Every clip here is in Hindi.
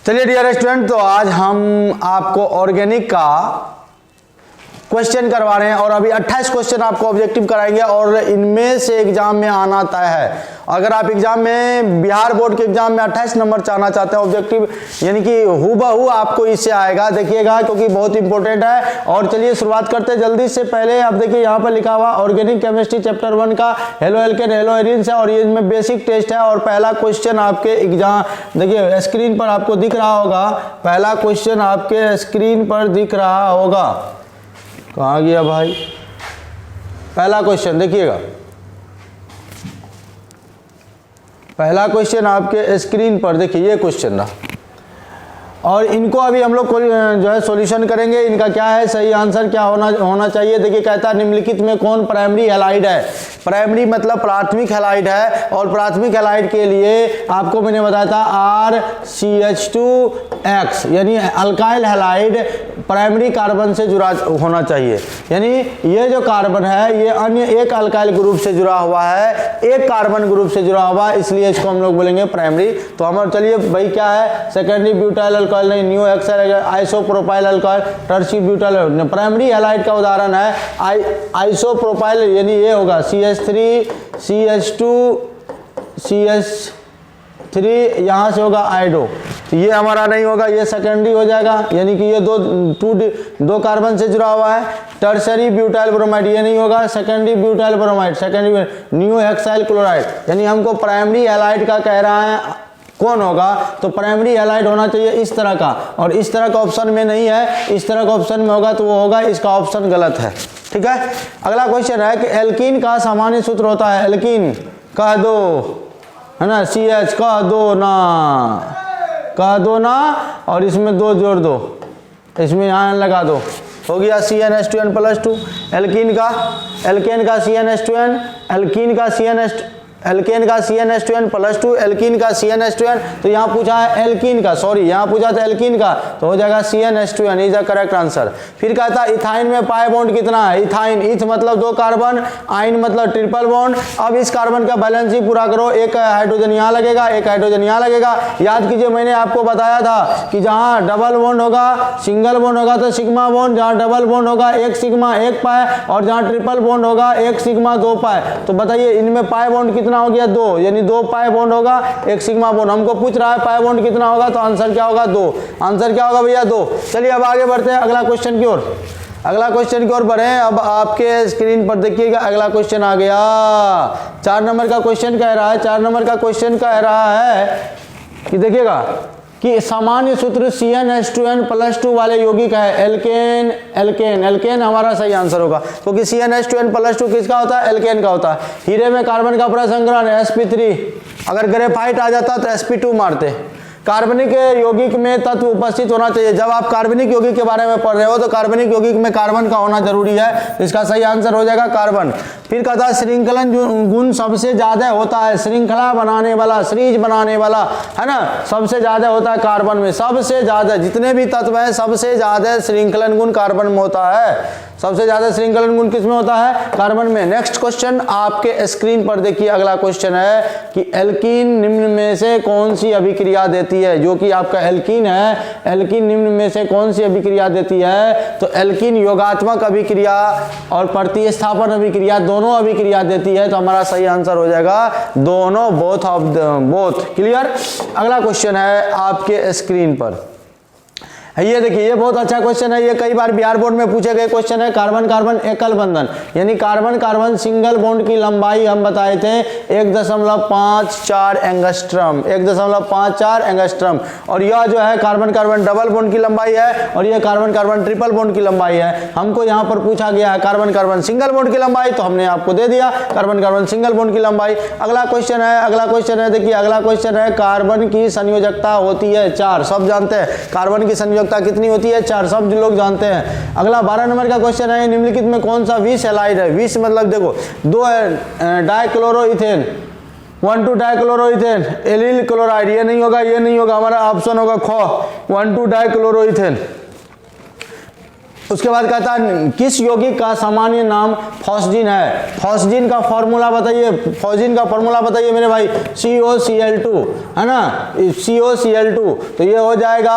चलिए डियर स्टूडेंट, तो आज हम आपको ऑर्गेनिक का क्वेश्चन करवा रहे हैं और अभी 28 क्वेश्चन आपको ऑब्जेक्टिव कराएंगे और इनमें से एग्जाम में आना तय है। अगर आप एग्जाम में बिहार बोर्ड के एग्जाम में 28 नंबर चाहना चाहते हैं ऑब्जेक्टिव, यानी कि हूबहू आपको इससे आएगा, देखिएगा क्योंकि बहुत इंपॉर्टेंट है। और चलिए शुरुआत करते हैं जल्दी से। पहले आप देखिए यहाँ पर लिखा हुआ ऑर्गेनिक केमिस्ट्री चैप्टर 1 का हेलो एल्केन हेलो एरिन्स है और ये इसमें बेसिक टेस्ट है। और पहला क्वेश्चन आपके एग्जाम देखिए स्क्रीन पर आपको दिख रहा होगा, पहला क्वेश्चन आपके स्क्रीन पर दिख रहा होगा। कहाँ गया भाई? पहला क्वेश्चन देखिएगा, पहला क्वेश्चन आपके स्क्रीन पर देखिए, ये क्वेश्चन रहा और इनको अभी हम लोग जो है सॉल्यूशन करेंगे। इनका क्या है सही आंसर क्या होना चाहिए। देखिए कहता है निम्नलिखित में कौन प्राइमरी हैलाइड है। प्राइमरी मतलब प्राथमिक हैलाइड है और प्राथमिक हैलाइड के लिए आपको मैंने बताया था RCH2X यानी अल्काइल हैलाइड प्राइमरी कार्बन से जुड़ा होना चाहिए। यानी ये जो कार्बन है ये अन्य एक अल्काइल ग्रुप से जुड़ा हुआ है, एक कार्बन ग्रुप से जुड़ा हुआ है, इसलिए इसको हम लोग बोलेंगे प्राइमरी। तो हमारे चलिए भाई क्या है सेकेंडरी ब्यूटाइल अल्कोहल नहीं, न्यू hexyl isopropyl alcohol, tertiary butyl. Primary halide का उदाहरण है आइसोप्रोपाइल, यानी ये होगा CH3 CH2 CH3, यहाँ से होगा आइडो, ये हमारा नहीं होगा, ये सेकेंडरी हो जाएगा, यानी कि ये दो कार्बन से जुड़ा हुआ है। टर्शरी ब्यूटाइल ब्रोमाइड ये नहीं होगा, secondary butyl bromide, secondary new hexyl chloride. यानी हमको प्राइमरी हैलाइड का कह रहा है कौन होगा, तो प्राइमरी हैलाइड होना चाहिए इस तरह का, और इस तरह का ऑप्शन में नहीं है, इस तरह का ऑप्शन में होगा तो वो होगा, इसका ऑप्शन गलत है। ठीक है, अगला क्वेश्चन है कि एल्कीन का सामान्य सूत्र होता है। एल्कीन कह दो है ना, CH कह दो ना और इसमें 2 जोड़ दो, इसमें यहाँ लगा दो, हो गया CnH2n+2। एल्कीन का CnH2n, एल्कीन का CnH2n+2, एल्कीन का CnH2n। तो यहाँ पूछा है एल्कीन का, सॉरी यहाँ पूछा था एल्कीन का, तो हो जाएगा CnH2n is the correct answer. फिर कहता है इथाइन में पाई बॉन्ड कितना है। इथाइन, इथ मतलब 2 कार्बन, आइन मतलब ट्रिपल बॉन्ड। अब इस कार्बन का बैलेंस ही पूरा करो, एक हाइड्रोजन यहाँ लगेगा, एक हाइड्रोजन यहाँ लगेगा। याद कीजिए मैंने आपको बताया था कि जहाँ डबल बॉन्ड होगा सिंगल बॉन्ड होगा तो सिग्मा बॉन्ड, जहाँ डबल बॉन्ड होगा 1 सिग्मा 1 पाई और जहाँ ट्रिपल बॉन्ड होगा 1 सिग्मा 2 पाई। तो बताइए इनमें पाई बॉन्ड कितना हो गया 2, यानी 2 पाई बॉन्ड होगा 1 सिग्मा बॉन्ड। हमको पूछ रहा है पाई बॉन्ड कितना होगा, तो आंसर क्या होगा 2। आंसर क्या होगा भैया 2। चलिए अब आगे बढ़ते हैं अगला क्वेश्चन की ओर, अगला क्वेश्चन की ओर बढ़े। अब आपके स्क्रीन पर देखिएगा अगला क्वेश्चन आ गया। 4 नंबर का क्वेश्चन कह रहा है, 4 नंबर का क्वेश्चन कह रहा है कि देखिएगा कि सामान्य सूत्र CnH2n+2 वाले यौगिक है एल्केन। एल्केन हमारा सही आंसर होगा क्योंकि CnH2n+2 किसका होता है, एल्केन का होता है। हीरे में कार्बन का प्रसंकरण sp3, अगर ग्रेफाइट आ जाता तो sp2 मारते। कार्बनिक यौगिक में तत्व उपस्थित होना चाहिए। जब आप कार्बनिक यौगिक के बारे में पढ़ रहे हो तो कार्बनिक यौगिक में कार्बन का होना जरूरी है, इसका सही आंसर हो जाएगा कार्बन। फिर कहता है श्रृंखलन गुण सबसे ज्यादा होता है, श्रृंखला बनाने वाला, सीरीज बनाने वाला है ना, सबसे ज्यादा होता है कार्बन में। सबसे ज्यादा जितने भी तत्व हैं सबसे ज्यादा श्रृंखलन गुण कार्बन में होता है, सबसे ज्यादा श्रृंखलन गुण किसमें होता है, कार्बन में। नेक्स्ट क्वेश्चन आपके स्क्रीन पर देखिए, अगला क्वेश्चन है कि एल्कीन निम्न में से कौन सी अभिक्रिया देती है। जो कि आपका एल्कीन है, एल्कीन निम्न में से कौन सी अभिक्रिया देती है, तो एल्कीन योगात्मक अभिक्रिया और प्रतिस्थापन अभिक्रिया दोनों अभिक्रिया देती है। तो हमारा सही आंसर हो जाएगा दोनों, बोथ। क्लियर। अगला क्वेश्चन है आपके स्क्रीन पर, ये देखिए ये बहुत अच्छा क्वेश्चन है, ये कई बार बिहार बोर्ड में पूछे गए क्वेश्चन है। कार्बन कार्बन एकल बंधन, यानी कार्बन कार्बन सिंगल बॉन्ड की लंबाई हम बताए थे 1.54 एंगस्ट्रम, 1.54 एंगस्ट्रम। और यह जो है कार्बन कार्बन डबल बॉन्ड की लंबाई है और यह कार्बन कार्बन ट्रिपल बॉन्ड की लंबाई है। हमको यहाँ पर पूछा गया है कार्बन कार्बन सिंगल बॉन्ड की लंबाई, तो हमने आपको दे दिया कार्बन कार्बन सिंगल बॉन्ड की लंबाई। अगला क्वेश्चन है देखिए, अगला क्वेश्चन है कार्बन की संयोजकता होती है 4, सब जानते हैं कार्बन की संयोजकता कितनी होती है 4, सब लोग जानते हैं। अगला 12 नंबर का क्वेश्चन है निम्नलिखित में कौन सा विष हैलाइड है। विष मतलब देखो 2 डाइक्लोरोइथेन, 1,2 डाइक्लोरोइथेन, एलिल क्लोराइड, ये नहीं होगा, ये नहीं होगा, हमारा ऑप्शन होगा ख 1,2 डाइक्लोरोइथेन। उसके बाद कहता है किस यौगिक का सामान्य नाम फॉस्जिन है? फॉस्जिन का फॉर्मूला बताइए, फॉस्जिन का फॉर्मूला बताइए मेरे भाई, COCl2 है ना, COCl2। तो ये हो जाएगा,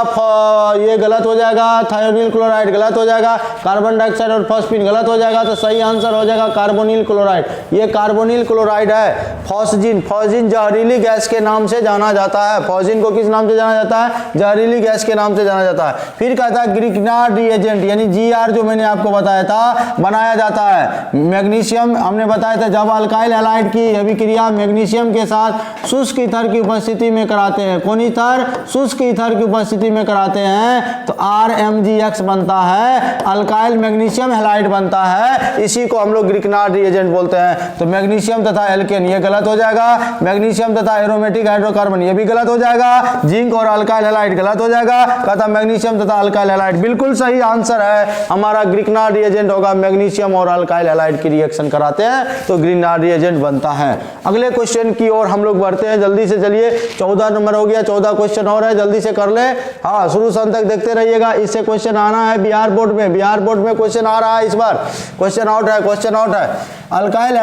ये गलत हो जाएगा, थायोनिल क्लोराइड गलत हो जाएगा, कार्बन डाइऑक्साइड और फॉस्फिन गलत हो जाएगा, तो सही आंसर हो जाएगा कार्बोनिल क्लोराइड। ये कार्बोनिल क्लोराइड है। फॉस्जिन, फॉस्जिन जहरीली गैस के नाम से जाना जाता है। फॉस्जिन को किस नाम से जाना जाता है? जहरीली गैस के नाम से जाना जाता है। फिर कहता है ग्रिग्नार्ड रिएजेंट यानी GR जो मैंने आपको बताया था बनाया जाता है। मैग्नीशियम हमने बताया था, जब अल्काइल हैलाइड की अभिक्रिया मैग्नीशियम के साथ शुष्क ईथर की उपस्थिति में कराते हैं, कौन ईथर? शुष्क ईथर की उपस्थिति में कराते हैं तो RMgX बनता है, अल्काइल मैग्नीशियम हैलाइड बनता है। इसी को हम लोग ग्रिग्नार्ड रिएजेंट बोलते हैं। तो मैग्नीशियम तथा एल्केन ये गलत हो जाएगा, मैग्नीशियम तथा एरोमेटिक हाइड्रोकार्बन ये भी गलत हो जाएगा, जिंक और अल्काइल हैलाइड गलत हो जाएगा, कहता मैग्नीशियम तथा अल्काइल हैलाइड बिल्कुल सही आंसर है हमारा। ग्रिग्नार्ड रिएजेंट होगा, मैग्नीशियम और अल्काइल हैलाइड की रिएक्शन कराते हैं तो ग्रिग्नार्ड रिएजेंट बनता है। अगले क्वेश्चन की ओर हम लोग बढ़ते हैं, जल्दी से चलिए। 14 नंबर हो गया, 14 क्वेश्चन और है, जल्दी से कर ले। हाँ, शुरू से अंत तक देखते रहिएगा, इससे क्वेश्चन आना है बिहार बोर्ड में। बिहार बोर्ड में क्वेश्चन आ रहा है इस बार, क्वेश्चन आउट है, क्वेश्चन आउट है। अल्काइल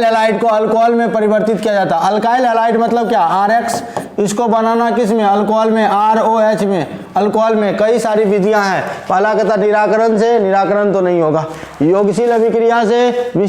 हैलाइड को अल्कोहल में परिवर्तित किया जाता है। अल्काइल हैलाइड मतलब क्या? RX। इसको बनाना किस में? अल्कोहल में, ROH में, अल्कोहल में। कई सारी विधियां हैं। पहला कहता निराकरण से, निराकरण तो नहीं होगा, योगशील अभिक्रिया से,